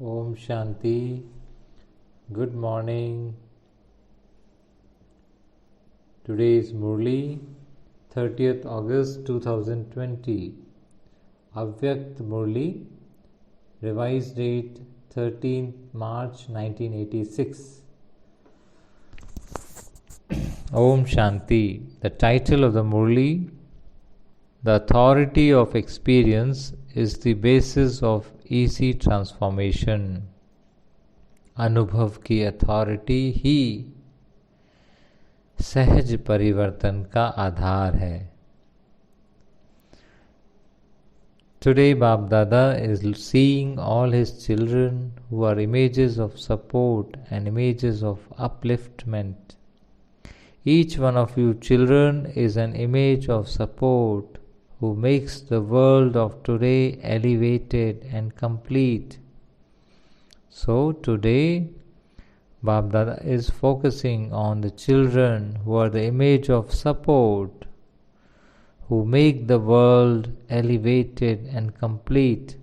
Om Shanti. Good morning. Today is Murli, 30th August 2020. Avyakt Murli, revised date 13th March 1986. Om Shanti. The title of the Murli, The Authority of Experience, is the basis of easy transformation. अनुभव की authority ही सहज परिवर्तन का आधार है. Today Bab Dada is seeing all his children who are images of support and images of upliftment. Each one of you children is an image of support who makes the world of today elevated and complete. So today, Bab Dada is focusing on the children who are the image of support, who make the world elevated and complete.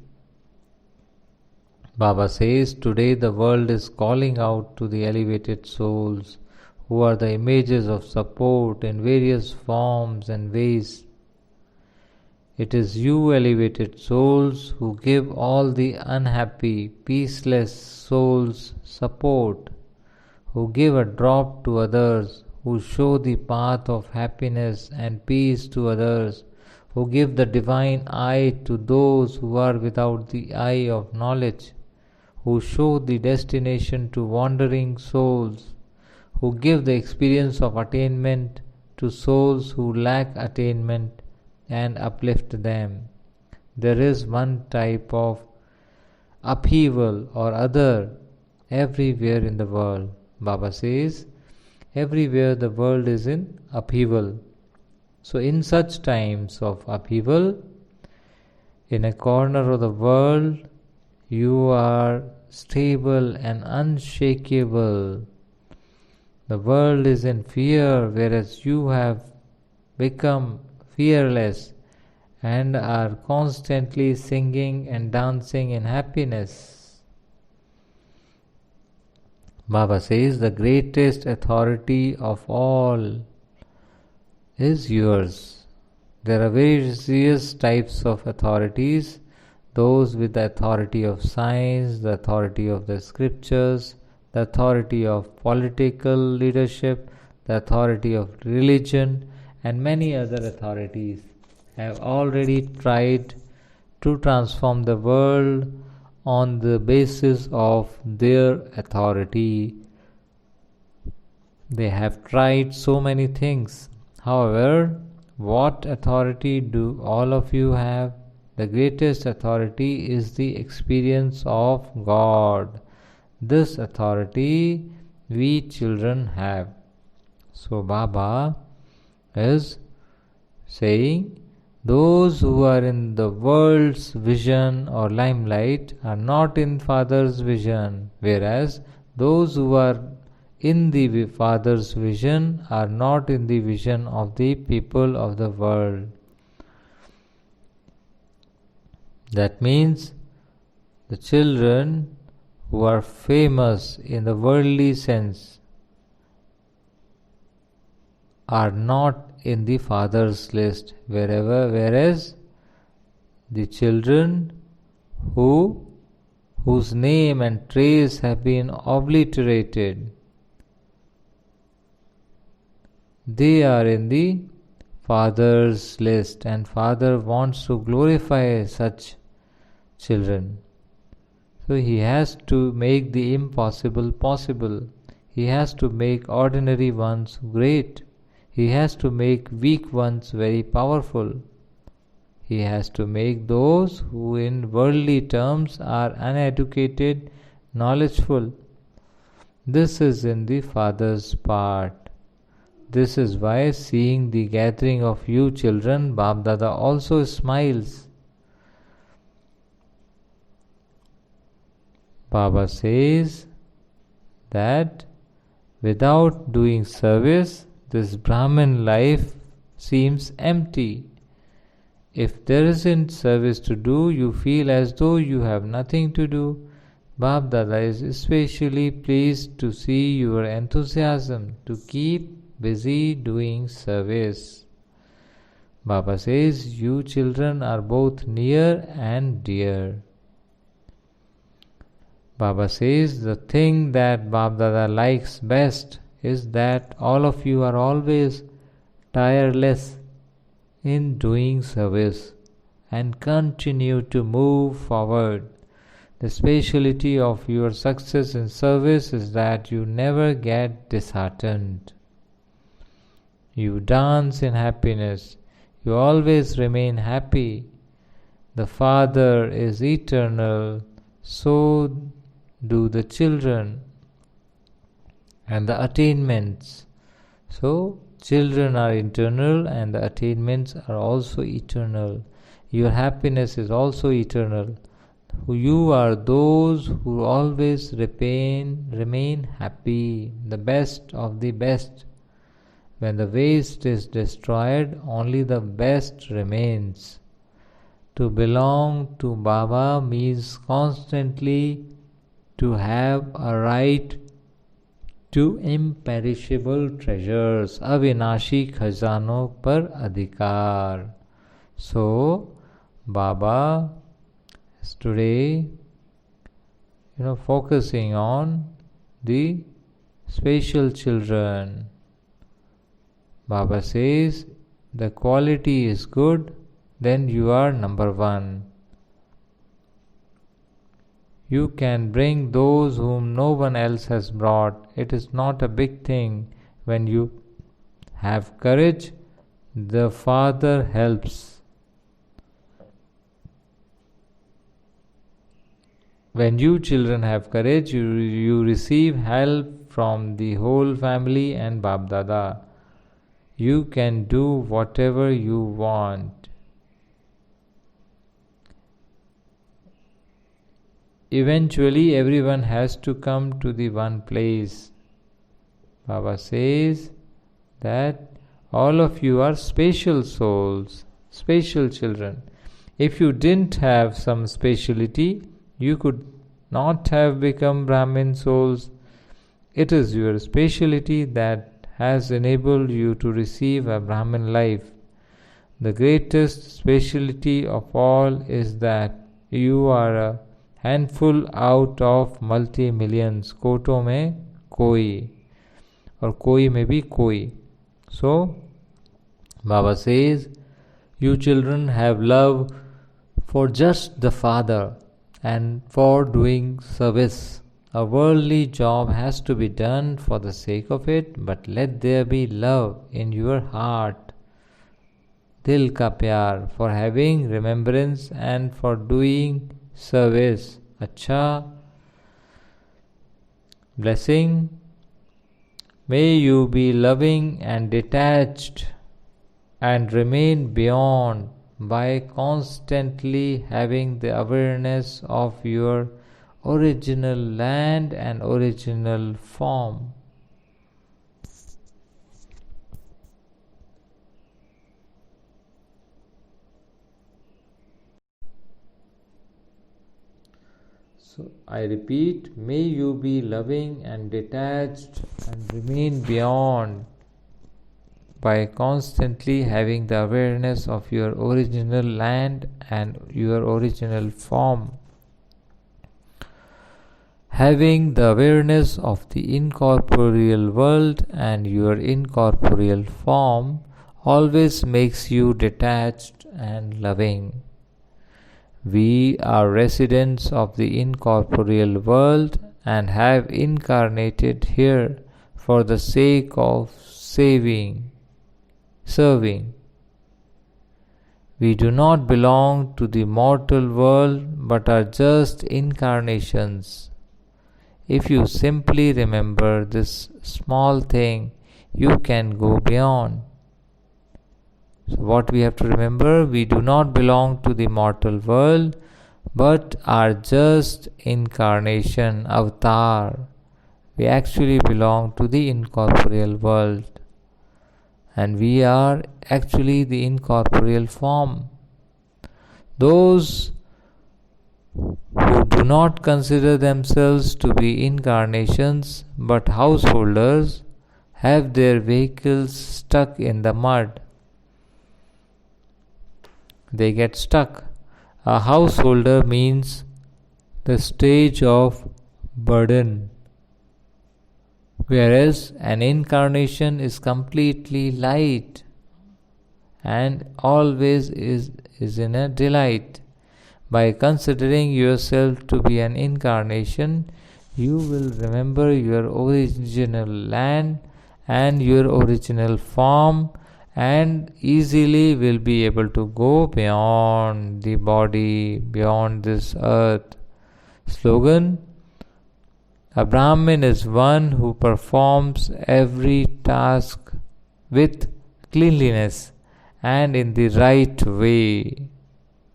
Baba says today the world is calling out to the elevated souls who are the images of support in various forms and ways. It is you, elevated souls, who give all the unhappy, peaceless souls support, who give a drop to others, who show the path of happiness and peace to others, who give the divine eye to those who are without the eye of knowledge, who show the destination to wandering souls, who give the experience of attainment to souls who lack attainment, and uplift them. There is one type of upheaval or other everywhere in the world. Baba says, everywhere the world is in upheaval. So in such times of upheaval, in a corner of the world, you are stable and unshakable. The world is in fear, whereas you have become fearless and are constantly singing and dancing in happiness. Baba says the greatest authority of all is yours. There are various types of authorities, those with the authority of science, the authority of the scriptures, the authority of political leadership, the authority of religion, and many other authorities have already tried to transform the world on the basis of their authority. They have tried so many things. However, what authority do all of you have? The greatest authority is the experience of God. This authority we children have. So Baba is saying those who are in the world's vision or limelight are not in Father's vision, whereas those who are in the Father's vision are not in the vision of the people of the world. That means the children who are famous in the worldly sense are not in the Father's list, whereas the children whose name and trace have been obliterated, they are in the Father's list, and Father wants to glorify such children. So he has to make the impossible possible. He has to make ordinary ones great. He has to make weak ones very powerful. He has to make those who in worldly terms are uneducated, knowledgeful. This is in the Father's part. This is why seeing the gathering of you children, Bab Dada also smiles. Baba says that without doing service, this Brahmin life seems empty. If there isn't service to do, you feel as though you have nothing to do. Bab Dada is especially pleased to see your enthusiasm to keep busy doing service. Baba says, you children are both near and dear. Baba says, the thing that Bab Dada likes best is that all of you are always tireless in doing service and continue to move forward. The speciality of your success in service is that you never get disheartened. You dance in happiness. You always remain happy. The Father is eternal, so do the children and the attainments. So, children are eternal and the attainments are also eternal. Your happiness is also eternal. You are those who always remain happy, the best of the best. When the waste is destroyed, only the best remains. To belong to Baba means constantly to have a right to imperishable treasures, avinashi khazano par adhikar. So, Baba is today, focusing on the special children. Baba says, the quality is good, then you are number one. You can bring those whom no one else has brought. It is not a big thing. When you have courage, the Father helps. When you children have courage, you receive help from the whole family and Bab Dada. You can do whatever you want. Eventually, everyone has to come to the one place. Baba says that all of you are special souls, special children. If you didn't have some speciality, you could not have become Brahmin souls. It is your speciality that has enabled you to receive a Brahmin life. The greatest speciality of all is that you are a handful out of multi-millions. Koto mein koi, or koi mein bhi koi. So, Baba says, you children have love for just the Father and for doing service. A worldly job has to be done for the sake of it, but let there be love in your heart, dil ka pyar, for having remembrance and for doing service. Acha. Blessing. May you be loving and detached and remain beyond by constantly having the awareness of your original land and original form. So I repeat, may you be loving and detached and remain beyond by constantly having the awareness of your original land and your original form. Having the awareness of the incorporeal world and your incorporeal form always makes you detached and loving. We are residents of the incorporeal world and have incarnated here for the sake of serving. We do not belong to the mortal world but are just incarnations. If you simply remember this small thing, you can go beyond. So what we have to remember, we do not belong to the mortal world, but are just incarnation, avatar. We actually belong to the incorporeal world. And we are actually the incorporeal form. Those who do not consider themselves to be incarnations but householders, have their vehicles stuck in the mud. They get stuck. A householder means the stage of burden, whereas an incarnation is completely light and always is in a delight. By considering yourself to be an incarnation, you will remember your original land and your original form, and easily will be able to go beyond the body, beyond this earth. Slogan: a Brahmin is one who performs every task with cleanliness and in the right way.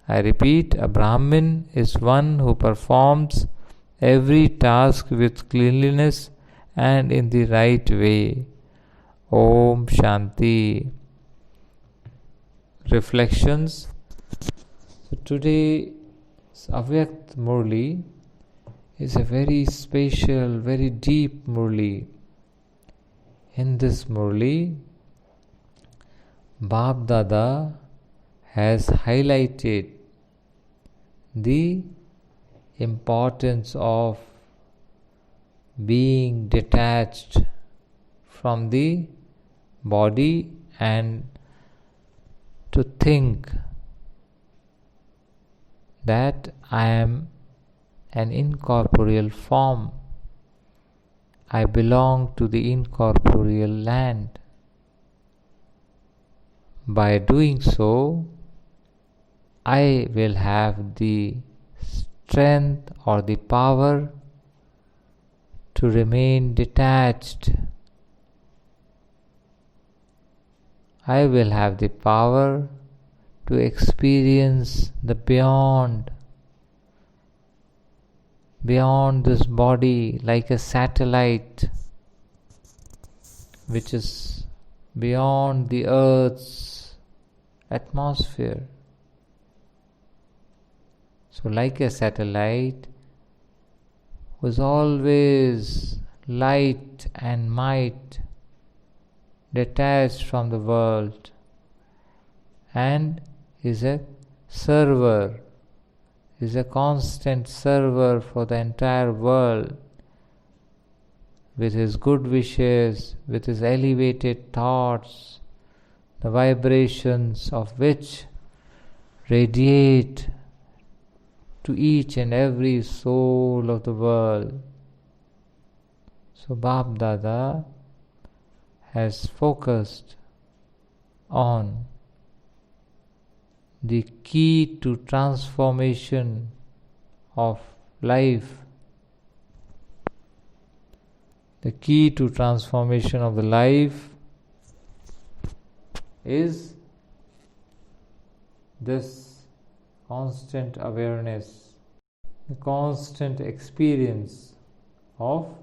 I repeat, a Brahmin is one who performs every task with cleanliness and in the right way. Om Shanti. Reflections. So today's Avyakt Murli is a very special, very deep Murli. In this Murli, Bab Dada has highlighted the importance of being detached from the body and to think that I am an incorporeal form. I belong to the incorporeal land. By doing so, I will have the strength or the power to remain detached. I will have the power to experience the beyond this body, like a satellite which is beyond the earth's atmosphere. So like a satellite was always light and might, detached from the world, and is a server, is a constant server for the entire world, with his good wishes, with his elevated thoughts, the vibrations of which radiate to each and every soul of the world. So Bab Dada has focused on the key to transformation of life. The key to transformation of the life is this constant awareness, the constant experience of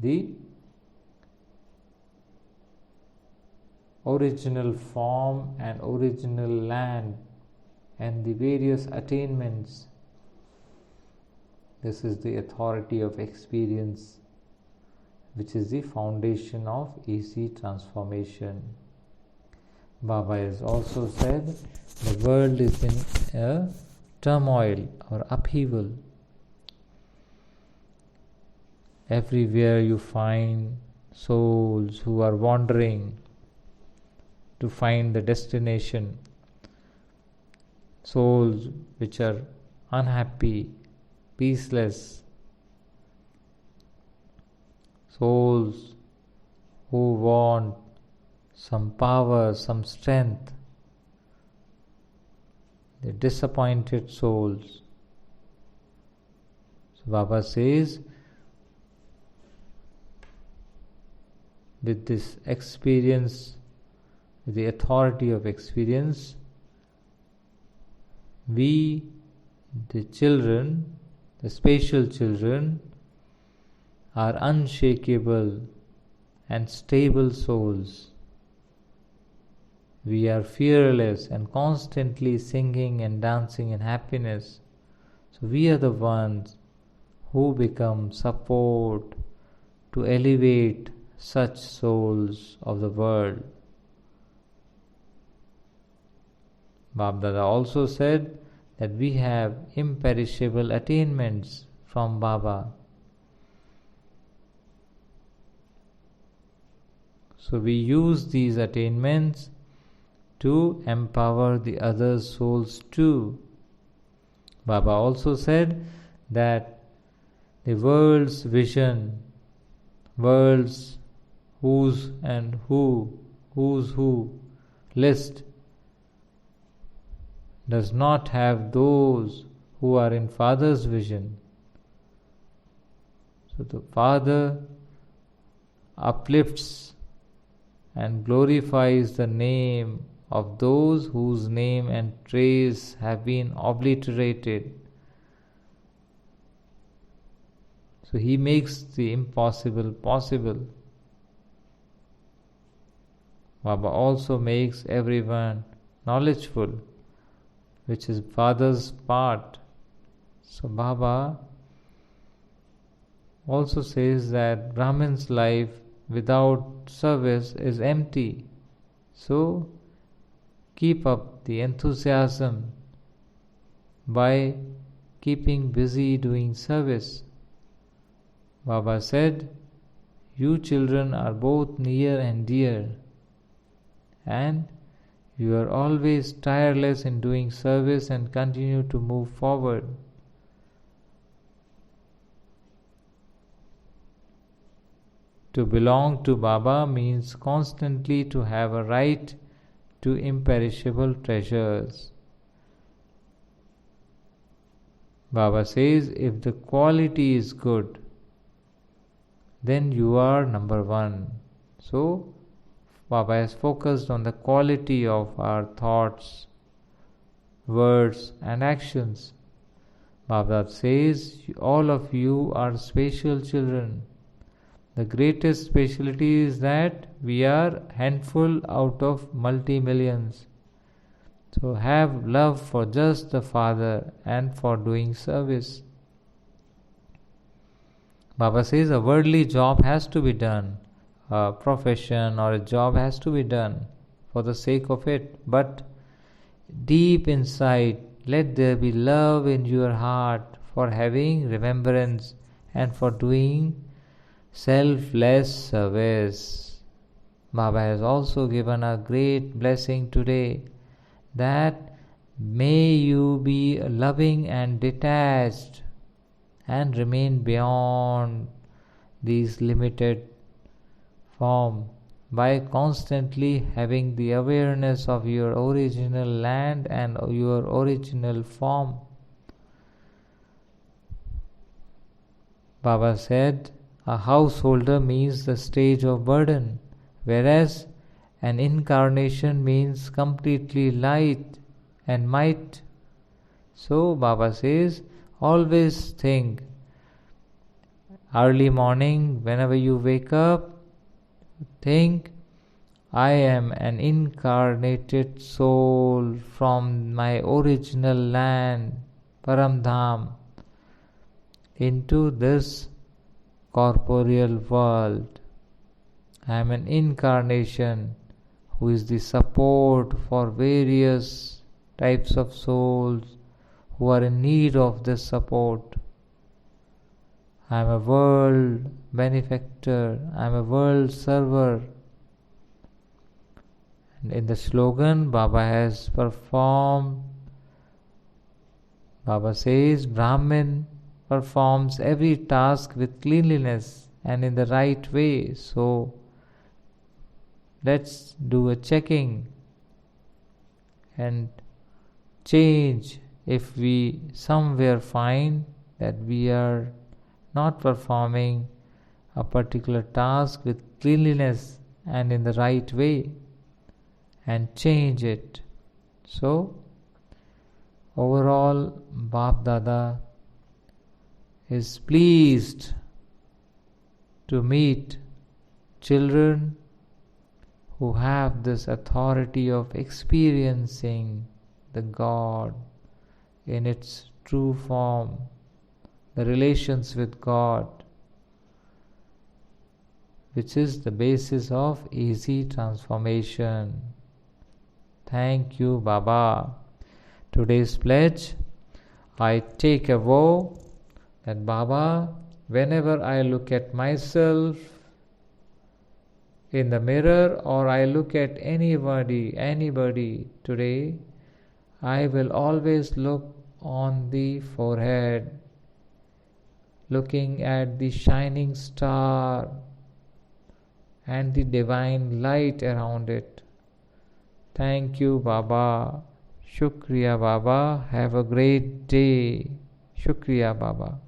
the original form and original land and the various attainments. This is the authority of experience, which is the foundation of AC transformation. Baba has also said the world is in a turmoil or upheaval. Everywhere you find souls who are wandering to find the destination, souls which are unhappy, peaceless, souls who want some power, some strength, the disappointed souls. So Baba says, with this experience, with the authority of experience, we, the children, the spatial children, are unshakable and stable souls. We are fearless and constantly singing and dancing in happiness. So we are the ones who become support to elevate such souls of the world. Baba also said that we have imperishable attainments from Baba. So we use these attainments to empower the other souls too. Baba also said that the world's vision, world's who's who list does not have those who are in Father's vision. So the Father uplifts and glorifies the name of those whose name and trace have been obliterated. So He makes the impossible possible. Baba also makes everyone knowledgeful, which is Father's part. So Baba also says that Brahman's life without service is empty. So keep up the enthusiasm by keeping busy doing service. Baba said, you children are both near and dear, and you are always tireless in doing service and continue to move forward. To belong to Baba means constantly to have a right to imperishable treasures. Baba says, if the quality is good, then you are number one. So, Baba has focused on the quality of our thoughts, words and actions. Baba says, all of you are special children. The greatest specialty is that we are handful out of multi-millions. So have love for just the Father and for doing service. Baba says a worldly job has to be done. A profession or a job has to be done for the sake of it. But deep inside, let there be love in your heart for having remembrance and for doing selfless service. Baba has also given a great blessing today, that may you be loving and detached and remain beyond these limited form by constantly having the awareness of your original land and your original form. Baba said, a householder means the stage of burden, whereas an incarnation means completely light and might. So Baba says, always think, early morning, whenever you wake up, think, I am an incarnated soul from my original land, Paramdham, into this corporeal world. I am an incarnation who is the support for various types of souls who are in need of this support. I am a world benefactor, I am a world server. And in the slogan, Baba has performed, Baba says, Brahmin performs every task with cleanliness and in the right way. So let's do a checking and change if we somewhere find that we are not performing a particular task with cleanliness and in the right way, and change it. So overall, Bap Dada is pleased to meet children who have this authority of experiencing the God in its true form, the relations with God, which is the basis of easy transformation. Thank you, Baba. Today's pledge: I take a vow that Baba, whenever I look at myself in the mirror or I look at anybody today, I will always look on the forehead, looking at the shining star and the divine light around it. Thank you, Baba. Shukriya, Baba. Have a great day. Shukriya, Baba.